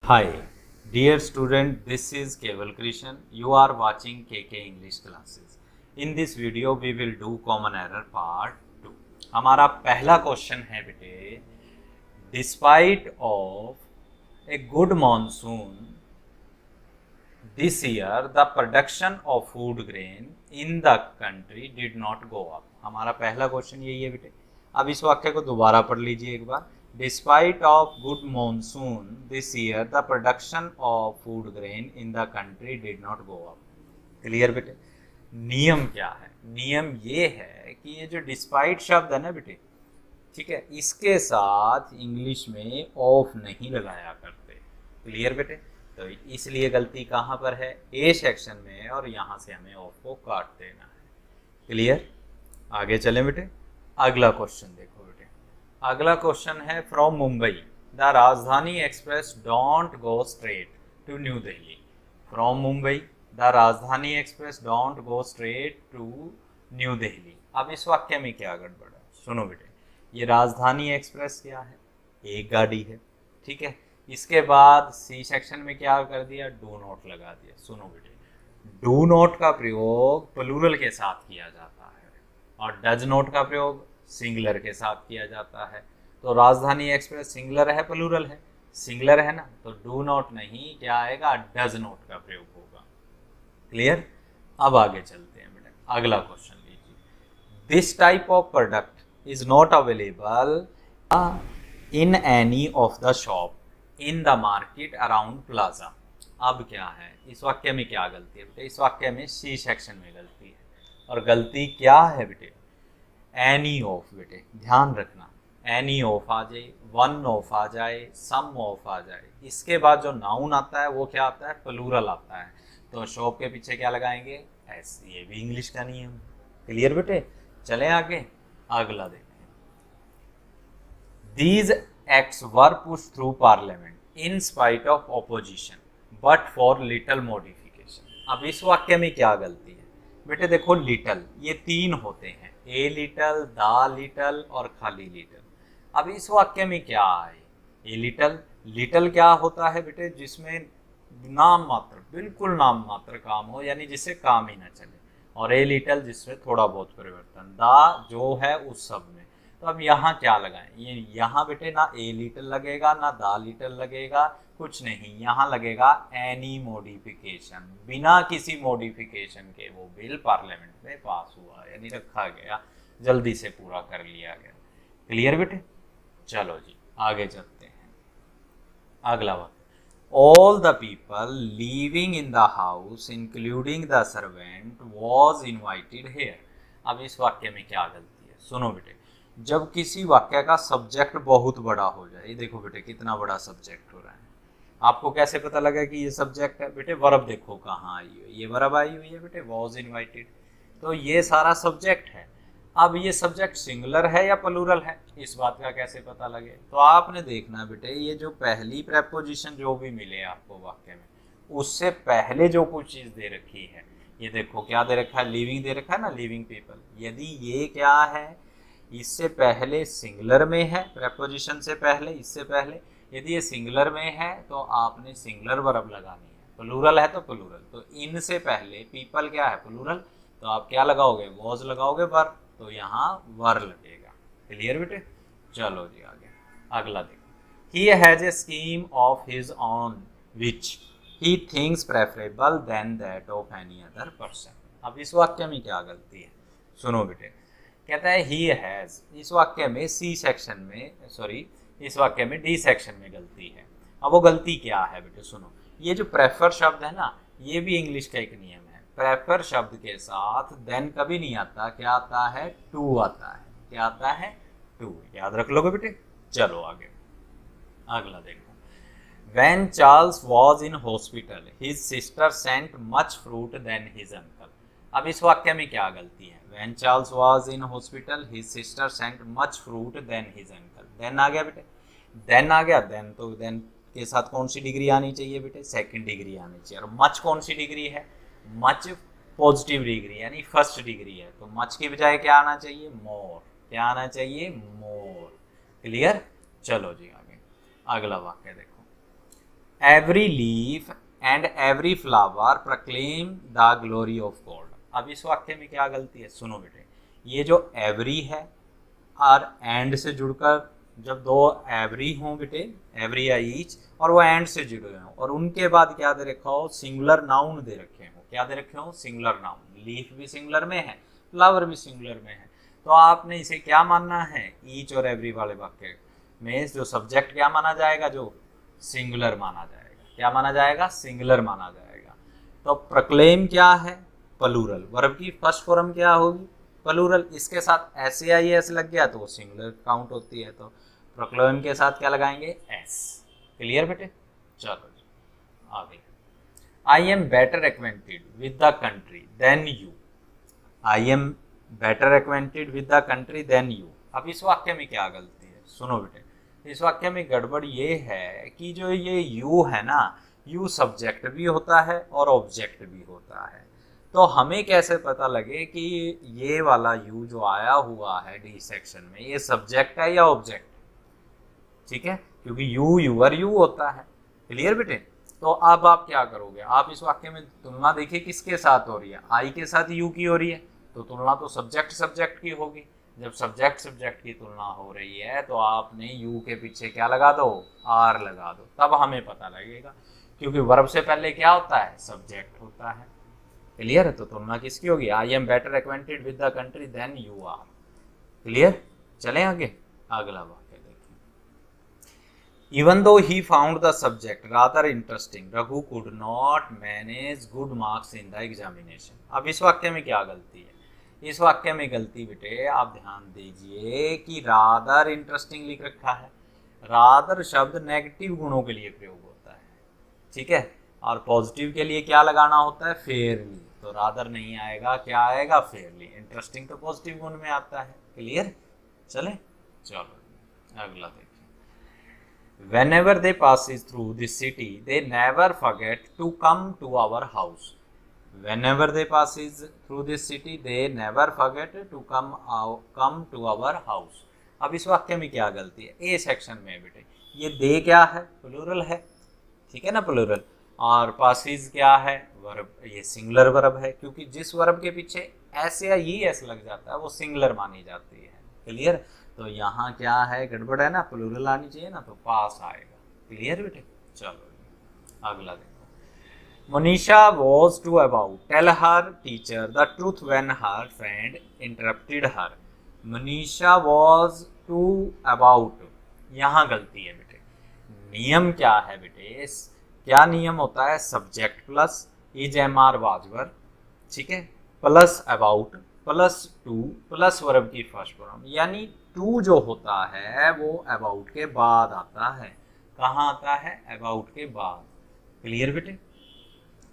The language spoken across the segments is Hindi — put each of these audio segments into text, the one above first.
Hi, dear student, this is Keval Krishan. You are watching KK English classes. In this video, we will do common error part 2. हमारा पहला क्वेश्चन है बेटे, despite of a good monsoon this year the production of food grain in the country did not go up. हमारा पहला क्वेश्चन यही है बेटे। अब इस वाक्य को दोबारा पढ़ लीजिए एक बार। Despite of good monsoon this year, the production of food grain in the country did not go up. Clear बेटे? नियम क्या है? नियम ये है कि ये जो डिस्पाइट शब्द है ना बेटे, ठीक है, इसके साथ इंग्लिश में ऑफ नहीं लगाया करते। क्लियर बेटे? तो इसलिए गलती कहाँ पर है? ए सेक्शन में, और यहाँ से हमें ऑफ को काट देना है। क्लियर? आगे चलें बेटे। अगला क्वेश्चन देखो। अगला क्वेश्चन है from Mumbai the Rajdhani express don't go straight to New Delhi. From Mumbai the Rajdhani express don't go straight to New Delhi. अब इस वाक्य में क्या गड़बड़ है? सुनो बेटे, ये राजधानी एक्सप्रेस क्या है? एक गाड़ी है, ठीक है। इसके बाद सी सेक्शन में क्या कर दिया? डू नॉट लगा दिया। सुनो बेटे, डू नॉट का प्रयोग प्लूरल के साथ किया जाता है और डज नॉट का प्रयोग सिंगुलर के साथ किया जाता है। तो राजधानी एक्सप्रेस सिंगुलर है प्लूरल है? सिंगुलर है ना, तो डू नॉट नहीं, क्या आएगा? डज नॉट का प्रयोग होगा। क्लियर? अब आगे चलते हैं बेटा। अगला क्वेश्चन लीजिए। This type of product is not available in any of the shop in the market around plaza. अब क्या है? इस वाक्य में क्या गलती है बेटे? इस वाक्य में सी सेक्शन में गलती है। और गलती क्या है बेटे? एनी ऑफ बेटे, ध्यान रखना। एनी ऑफ आ जाए, वन ऑफ आ जाए, सम ऑफ आ जाए, इसके बाद जो नाउन आता है वो क्या आता है? प्लूरल आता है। तो शॉप के पीछे क्या लगाएंगे? एस। ये भी इंग्लिश का नियम। क्लियर बेटे? चलें आगे। अगला देखें। These acts were push through parliament in spite of opposition but for little modification. अब इस वाक्य में क्या गलती है बेटे? देखो, लिटल ये तीन होते हैं, ए लिटल, दा लिटल और खाली लिटल। अब इस वाक्य में क्या है? A little. लिटल क्या होता है बेटे? जिसमें नाम मात्र, बिल्कुल नाम मात्र काम हो, यानी जिससे काम ही ना चले। और ए लिटल जिसमें थोड़ा बहुत परिवर्तन। दा जो है उस सब में। तो अब यहाँ क्या लगाएं? ये यहाँ बेटे ना ए लिटल लगेगा ना दा लिटल लगेगा, कुछ नहीं। यहाँ लगेगा एनी मॉडिफिकेशन। बिना किसी मॉडिफिकेशन के वो बिल पार्लियामेंट में पास हुआ, यानी रखा गया, जल्दी से पूरा कर लिया गया। क्लियर बेटे? चलो जी आगे चलते हैं। अगला वाक्य। All the people living in the house including the servant was invited here. अब इस वाक्य में क्या गलती है? सुनो बेटे, जब किसी वाक्य का सब्जेक्ट बहुत बड़ा हो जाए, देखो बेटे कितना बड़ा सब्जेक्ट हो रहा है, आपको कैसे पता लगा कि ये सब्जेक्ट है? बेटे वर्ब देखो कहाँ आई हुई है, ये वर्ब आई हुई है बेटे, वॉज इन्वाइटेड। तो ये सारा सब्जेक्ट है। अब ये सब्जेक्ट सिंगुलर है या प्लूरल है, इस बात का कैसे पता लगे? तो आपने देखना बेटे, ये जो पहली प्रेपोजिशन जो भी मिले आपको वाक्य में, उससे पहले जो कुछ चीज़ दे रखी है, ये देखो क्या दे रखा है? लिविंग दे रखा है ना, लिविंग पीपल। यदि ये क्या है? इससे पहले सिंगुलर में है, प्रेपोजिशन से पहले, इससे पहले। यदि ये सिंगुलर में है तो आपने सिंगुलर वर्ब लगानी है, प्लूरल है तो प्लूरल। तो इन से पहले पीपल क्या है? प्लूरल। तो आप क्या लगाओगे? वॉज लगाओगे, वर्ब। तो यहाँ वर लगेगा। क्लियर बेटे? चलो जी आगे। अगला देखो। He has a scheme of his on which he thinks preferable than that of any other person. अब इस वाक्य में क्या गलती है? सुनो बेटे, कहता है ही हैज। इस वाक्य में सी सेक्शन में, सॉरी, इस वाक्य में डी सेक्शन में गलती है। अब वो गलती क्या है बेटे? सुनो, ये जो प्रेफर शब्द है ना, ये भी इंग्लिश का एक नियम है। प्रेफर शब्द के साथ देन कभी नहीं आता। क्या आता है? टू आता है। क्या आता है? टू। याद रख लोगे बेटे? चलो आगे। अगला देखो। When Charles was in hospital, his sister sent much fruit than his uncle. अब इस वाक्य में क्या गलती है? When Charles was in hospital, his sister sent much fruit than his uncle. Then आ गया बेटे, then आ गया। then तो then के साथ कौन सी डिग्री आनी चाहिए बेटे? सेकंड डिग्री आनी चाहिए। और मच कौन सी डिग्री है? मच पॉजिटिव डिग्री, यानी फर्स्ट डिग्री है। तो मच की बजाय क्या आना चाहिए? मोर। क्या आना चाहिए? मोर। क्लियर? चलो जी आगे। अगला वाक्य देखो। Every leaf and every flower proclaim the glory of God. अब इस वाक्य में क्या गलती है, सुनो बेटे। ये जो एवरी है और एंड से जुड़कर, जब दो एवरी हों बेटे, एवरी या ईच, और वो एंड से जुड़े हों और उनके बाद क्या दे रखा हो, सिंगुलर नाउन दे रखे हो। क्या दे रखे हो, सिंगुलर नाउन। लीफ भी सिंगुलर में है, फ्लावर भी सिंगुलर में है, तो आपने इसे क्या मानना है, ईच और एवरी वाले वाक्य में जो सब्जेक्ट क्या माना जाएगा, जो सिंगुलर माना जाएगा। क्या माना जाएगा, सिंगुलर माना जाएगा। तो प्रोक्लेम क्या है, प्लूरल। वर्ब की फर्स्ट फॉर्म क्या होगी, प्लूरल। इसके साथ एस या ई एस लग गया तो वो सिंगुलर काउंट होती है, तो प्रोक्लेम के साथ क्या लगाएंगे, एस। क्लियर बेटे, चलो आगे। I am better acquainted with the country than you. I am better acquainted with the country than you. अब इस वाक्य में क्या गलती है, सुनो बेटे। इस वाक्य में गड़बड़ ये है कि जो ये यू है ना, यू सब्जेक्ट भी होता है और ऑब्जेक्ट भी होता है। तो हमें कैसे पता लगे कि ये वाला यू जो आया हुआ है डी सेक्शन में, ये सब्जेक्ट है या ऑब्जेक्ट। ठीक है, क्योंकि यू यूअर यू होता है। क्लियर बेटे। तो अब आप क्या करोगे, आप इस वाक्य में तुलना देखिए किसके साथ हो रही है, आई के साथ यू की हो रही है, तो तुलना तो सब्जेक्ट सब्जेक्ट की होगी। जब सब्जेक्ट सब्जेक्ट की तुलना हो रही है तो आपने यू के पीछे क्या लगा दो, आर लगा दो, तब हमें पता लगेगा। क्योंकि वर्ब से पहले क्या होता है, सब्जेक्ट होता है। क्लियर है, तो तुलना किसकी होगी, I am better acquainted with the country than you are. Clear, चलें आगे। अगला वाक्य देखिए। Even though he found the subject rather interesting, Raghu could not manage good marks in the examination. अब इस वाक्य में क्या गलती है, इस वाक्य में गलती बेटे आप ध्यान दीजिए कि रादर इंटरेस्टिंग लिख रखा है। रादर शब्द नेगेटिव गुणों के लिए प्रयोग होता है, ठीक है, और पॉजिटिव के लिए क्या लगाना होता है, फेयरली। तो रादर नहीं आएगा, क्या आएगा, फेयरली। इंटरेस्टिंग तो पॉजिटिव गुण में आता है। क्लियर, चले चलो अगला देखिए। Whenever they passes through this city, they never forget to come to our house. Whenever they passes through this city, they never forget to come to our house. अब इस वाक्य में क्या गलती है, ए सेक्शन में बेटे ये दे क्या है, प्लूरल है, ठीक है ना, प्लूरल। और पासिस क्या है, वर्ब, ये सिंगुलर वर्ब है, क्योंकि जिस वर्ब के पीछे एस या ई एस लग जाता है वो सिंगुलर मानी जाती है। क्लियर, तो यहाँ क्या है, गड़बड़ है ना, प्लूरल आनी चाहिए ना, तो पास आएगा। क्लियर बेटे, चलो अगला देखो। Manisha was to about tell her teacher the truth when her friend interrupted her. Manisha was to about, यहाँ गलती है बेटे। नियम क्या है बेटे, क्या नियम होता है, subject plus is am are was were, ठीक है, plus about plus to plus verb की फर्स्ट फॉर्म, यानी टू जो होता है वो अबाउट के बाद आता है। कहाँ आता है, अबाउट के बाद। क्लियर बेटे,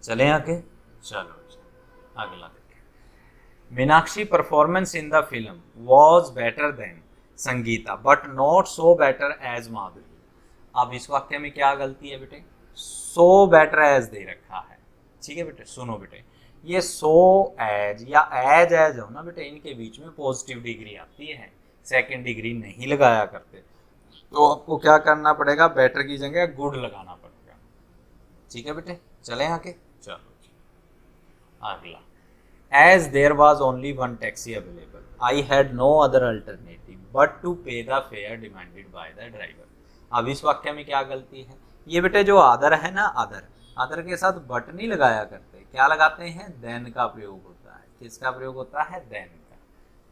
चले आगे, चलो अगला देखें। Meenakshi performance in the film was better than Sangeeta but not so better as Madhuri. अब इस वाक्य में क्या गलती है बेटे, सो बेटर एज दे रखा है, ठीक है बेटे। सुनो बेटे, ये सो एज या एज हो ना बेटे, इनके बीच में पॉजिटिव डिग्री आती है, सेकंड डिग्री नहीं लगाया करते। तो आपको क्या करना पड़ेगा, बेटर की जगह गुड लगाना पड़ेगा, ठीक है बेटे। चले आगे, चलो अगला। As there was only one taxi available I had no other alternative but to pay the fare demanded by the driver. अब इस वाक्य में क्या गलती है, ये बेटे जो अदर है ना, अदर के साथ बट नहीं लगाया करते, क्या लगाते हैं, देन का प्रयोग होता है। किसका प्रयोग होता है, देन का।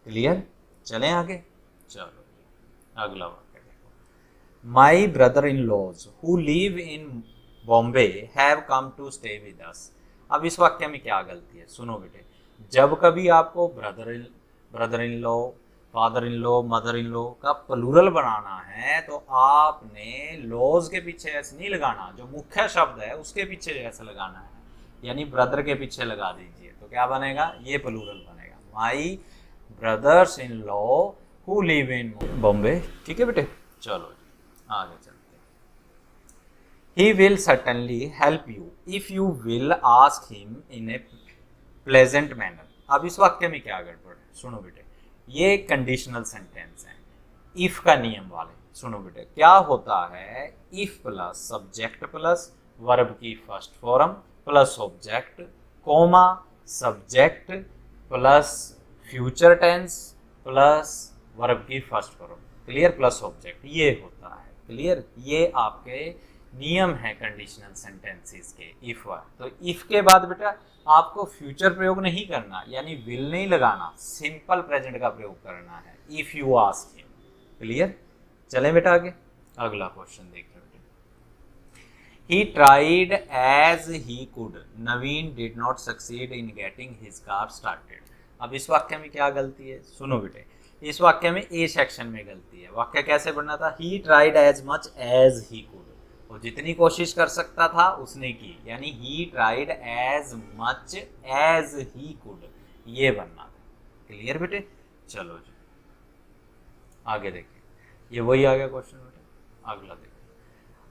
क्लियर, चलें आगे, चलो अगला वाक्य देखो। My brother in laws who live in Bombay have come to stay with us. अब इस वाक्य में क्या गलती है, सुनो बेटे। जब कभी आपको brother in law, father in law, mother in law का प्लूरल बनाना है तो आपने लॉज के पीछे ऐसे नहीं लगाना, जो मुख्य शब्द है उसके पीछे ऐसे लगाना है, यानी ब्रदर के पीछे लगा दीजिए, तो क्या बनेगा, ये प्लूरल बनेगा, my brothers in law who live in Bombay. ठीक है बेटे, चलो आगे चलते हैं। He will certainly help you if you will ask him in a pleasant manner. अब इस वाक्य में क्या गड़बड़ है, सुनो बेटे, ये कंडीशनल सेंटेंस है, इफ का नियम वाले। सुनो बेटे, क्या होता है, if plus subject plus verb की first form plus object comma subject plus future tense plus verb की first form, clear, plus object, ये होता है, क्लियर। ये आपके नियम है कंडीशनल सेंटेंसेस के इफ वर्ब। तो इफ के बाद बेटा आपको फ्यूचर प्रयोग नहीं करना, यानी विल नहीं लगाना, सिंपल प्रेजेंट का प्रयोग करना है, if you ask him, clear. चलें बेटा आगे, अगला क्वेश्चन देख रहे हैं। He tried as he could. Naveen did not succeed in getting his car started. अब इस वाक्य में क्या गलती है, सुनो बेटे। इस वाक्य में ए सेक्शन में गलती है। वाक्य कैसे बनना था, he tried as much as he could. वो जितनी कोशिश कर सकता था उसने की, यानी he tried as much as he could, ये बनना था, क्लियर बेटे। चलो जी आगे देखिए, ये वही आ गया क्वेश्चन बेटे। अगला देखिए,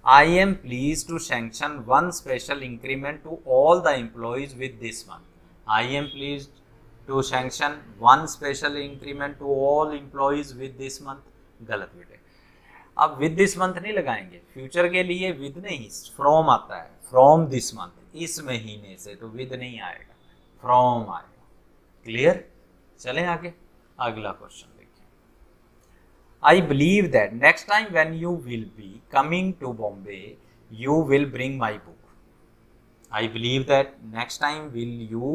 I am pleased to sanction one special increment to all the employees with this month. I am pleased to sanction one special increment to all employees with this month. गलत बेटे, अब with this month नहीं लगाएंगे, फ्यूचर के लिए with नहीं, from आता है, from this month, इस महीने से, तो with नहीं आएगा, from आएगा, क्लियर। चलें आगे, अगला question. I believe that next time when you will be coming to Bombay, you will bring my book. I believe that next time will you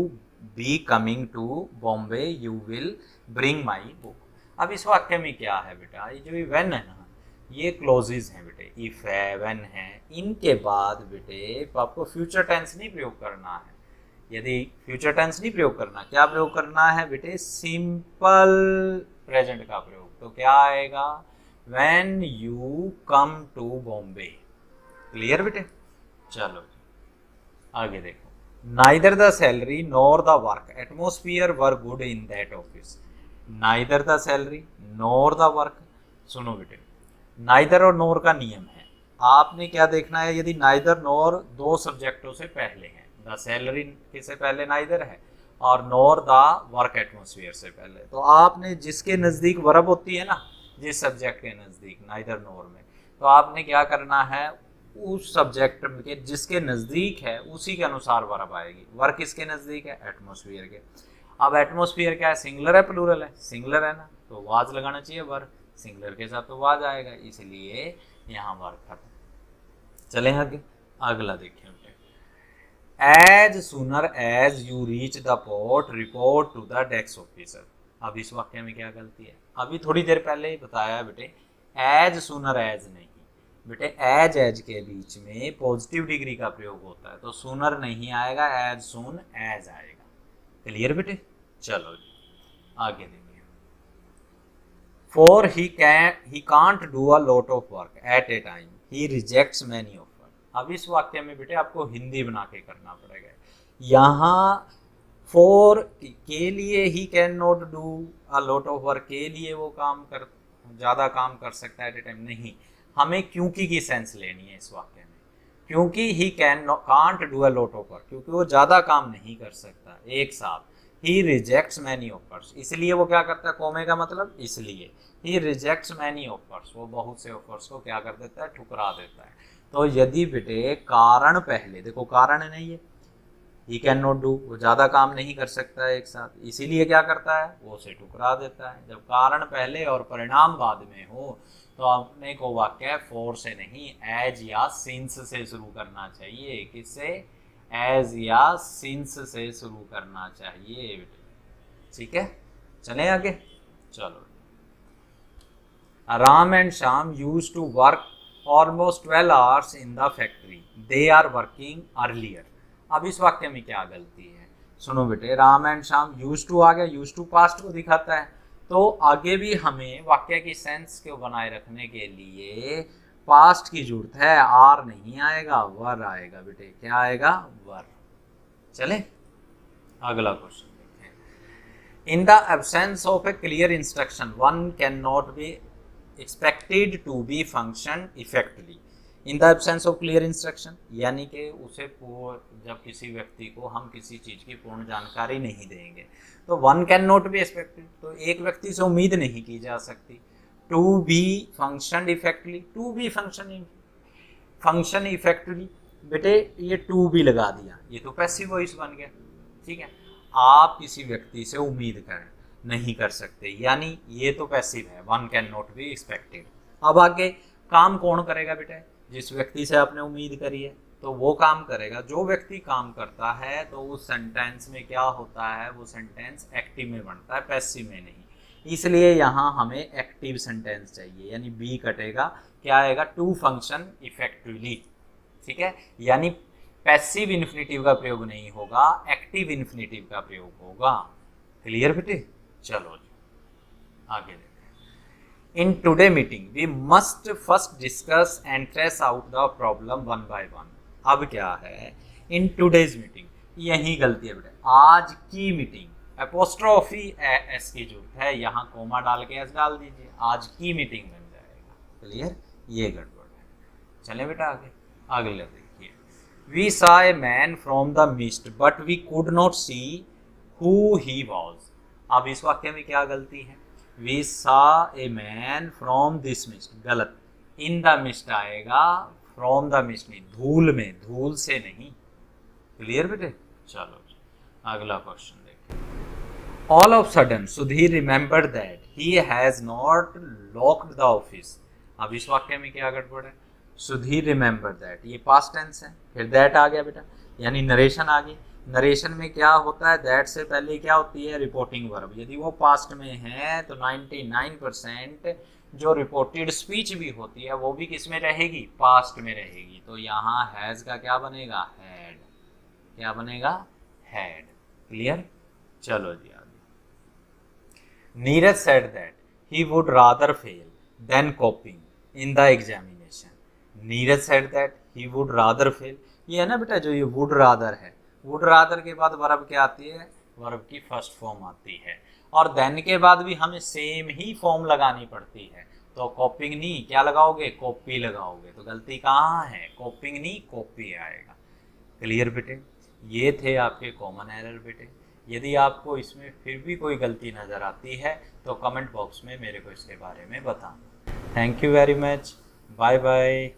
be coming to Bombay, you will bring my book. अब इस वाक्य में क्या है बेटा, ये जो when है ना, ये क्लोजेज हैं बेटे, if है, when है, इनके बाद बेटे आपको फ्यूचर टेंस नहीं प्रयोग करना है। यदि फ्यूचर टेंस नहीं प्रयोग करना, क्या प्रयोग करना है बेटे, सिंपल प्रेजेंट का प्रयोग। तो क्या आएगा, when you come to Bombay, clear बेटे। चलो आगे देखो, neither the salary nor the work atmosphere were good in that office. neither the salary nor the work, सुनो बेटे, neither और nor का नियम है, आपने क्या देखना है, यदि neither nor दो सब्जेक्टों से पहले हैं, the salary किससे पहले neither है और नॉर द वर्क एटमोसफियर से पहले, तो आपने जिसके नज़दीक वर्ब होती है ना, जिस सब्जेक्ट के नज़दीक नाइदर नॉर में, तो आपने क्या करना है, उस सब्जेक्ट के जिसके नज़दीक है उसी के अनुसार वर्ब आएगी। वर्क किसके नज़दीक है, एटमोसफियर के। अब एटमोसफियर क्या है, सिंगुलर है प्लूरल है, सिंगुलर है ना, तो वाज लगाना चाहिए, वर्ब सिंगुलर के साथ तो वाज आएगा, इसलिए यहाँ वर्ब खत्म। चलें आगे, अगला देखिए, As sooner as you reach the port, report to the desk officer. अब इस वाक्य में क्या गलती है, अभी थोड़ी देर पहले ही बताया बेटे, as sooner as नहीं बेटे, as के बीच में पॉजिटिव डिग्री का प्रयोग होता है, तो sooner नहीं आएगा, as soon as आएगा, क्लियर बेटे। चलो आगे देखिए, for he can't do a lot of work at a time, he rejects many of. अब इस वाक्य में बेटे आपको हिंदी बना के करना पड़ेगा। यहाँ फॉर के लिए he can not do a lot of work, के लिए वो ज़्यादा काम कर सकता है एट ए टाइम, नहीं, हमें क्योंकि की सेंस लेनी है इस वाक्य में, क्योंकि he can't do a lot of work, क्योंकि वो ज़्यादा काम नहीं कर सकता एक साथ। ही रिजेक्ट्स मैनी ऑफर्स, इसलिए वो क्या करता है, कोमे का मतलब इसलिए, ही रिजेक्ट्स मैनी ऑफर्स, वो बहुत से ऑफर्स को क्या कर देता है, ठुकरा देता है। तो यदि बेटे कारण पहले, देखो कारण नहीं है, ही कैन नॉट डू, वो ज़्यादा काम नहीं कर सकता है एक साथ, इसीलिए क्या करता है, वो उसे ठुकरा देता है। जब कारण पहले और परिणाम बाद में हो तो अपने को वाक्य फॉर से नहीं, एज या सिंस से शुरू करना चाहिए। किससे, एज या सिंस से शुरू करना चाहिए बेटे, ठीक है। चलें आगे, चलो, Ram and Shyam used to work almost 12 hours in the factory, they are working earlier। अब इस वाक्य में क्या गलती है, सुनो बेटे, Ram and Shyam use to आ गया, यूज टू पास्ट को दिखाता है, तो आगे भी हमें वाक्य की सेंस को बनाए रखने के लिए पास्ट की जरूरत है, आर नहीं आएगा, वर आएगा बेटे, क्या आएगा, वर। चले अगला क्वेश्चन देखते हैं, in the absence of A clear instruction one can not B expected to be function effectively। in the absence of clear instruction, यानी कि उसे जब किसी व्यक्ति को हम किसी चीज़ की पूर्ण जानकारी नहीं देंगे तो one can not be expected, तो एक व्यक्ति से उम्मीद नहीं की जा सकती। To be function effectively, to be function effectively, बेटे ये टू भी लगा दिया, ये तो पैसिव वॉइस बन गया। ठीक है, आप किसी व्यक्ति से उम्मीद करें नहीं कर सकते, यानी ये तो पैसिव है, one can not be expected. अब आगे काम कौन करेगा बेटा, जिस व्यक्ति से आपने उम्मीद करी है तो वो काम करेगा। जो व्यक्ति काम करता है तो उस सेंटेंस में क्या होता है, वो सेंटेंस एक्टिव में बनता है, पैसिव में नहीं। इसलिए यहाँ हमें एक्टिव सेंटेंस चाहिए, यानी बी कटेगा, क्या आएगा, टू फंक्शन इफेक्टिवली। ठीक है, यानी पैसिव इन्फिनेटिव का प्रयोग नहीं होगा, एक्टिव इन्फिनेटिव का प्रयोग होगा। क्लियर बेटे, चलो जी आगे देखते हैं। In today meeting we must first discuss and trace out the problem one by one. अब क्या है, इन टुडेज मीटिंग, यही गलती है बेटा, आज की मीटिंग, एपोस्ट्रोफी एस की जरूरत है, यहाँ कोमा डाल के एस डाल दीजिए, आज की मीटिंग बन जाएगा। क्लियर, ये गड़बड़ है। चले बेटा आगे, अगले देखिए, we saw a man from the mist but we could not see who he was। अब इस वाक्य में क्या गलती है, we saw a man from this mist, गलत, इन द मिस्ट आएगा, फ्रॉम द मिस्ट नहीं, धूल में, धूल से नहीं। क्लियर बेटे, चलो अगला क्वेश्चन देखिए। All of sudden Sudhir remember that he has not locked the office. अब इस वाक्य में क्या गड़बड़ है, सुधीर रिमेंबर दैट, ये पास्ट टेंस है, फिर दैट आ गया बेटा, यानी नरेशन आ गई। नरेशन में क्या होता है, दैट से पहले क्या होती है, रिपोर्टिंग वर्ब। यदि वो पास्ट में है तो 99% जो रिपोर्टेड स्पीच भी होती है वो भी किस में रहेगी, पास्ट में रहेगी। तो यहाँ हैज का क्या बनेगा, हैड, क्या बनेगा, हैड। क्लियर, चलो जी आगे। Neeraj said that he would rather fail than copying in the examination. Neeraj said that he would rather fail, ये है ना बेटा, जो ये वुड रादर है, वुड रादर के बाद वर्ब क्या आती है, वर्ब की फर्स्ट फॉर्म आती है, और देन के बाद भी हमें सेम ही फॉर्म लगानी पड़ती है। तो कॉपिंग नहीं, क्या लगाओगे, कॉपी लगाओगे। तो गलती कहाँ है, कॉपिंग नहीं, कॉपी आएगा। क्लियर बेटे, ये थे आपके कॉमन एरर बेटे। यदि आपको इसमें फिर भी कोई गलती नज़र आती है तो कमेंट बॉक्स में मेरे को इसके बारे में बताना। Thank you very much, bye bye.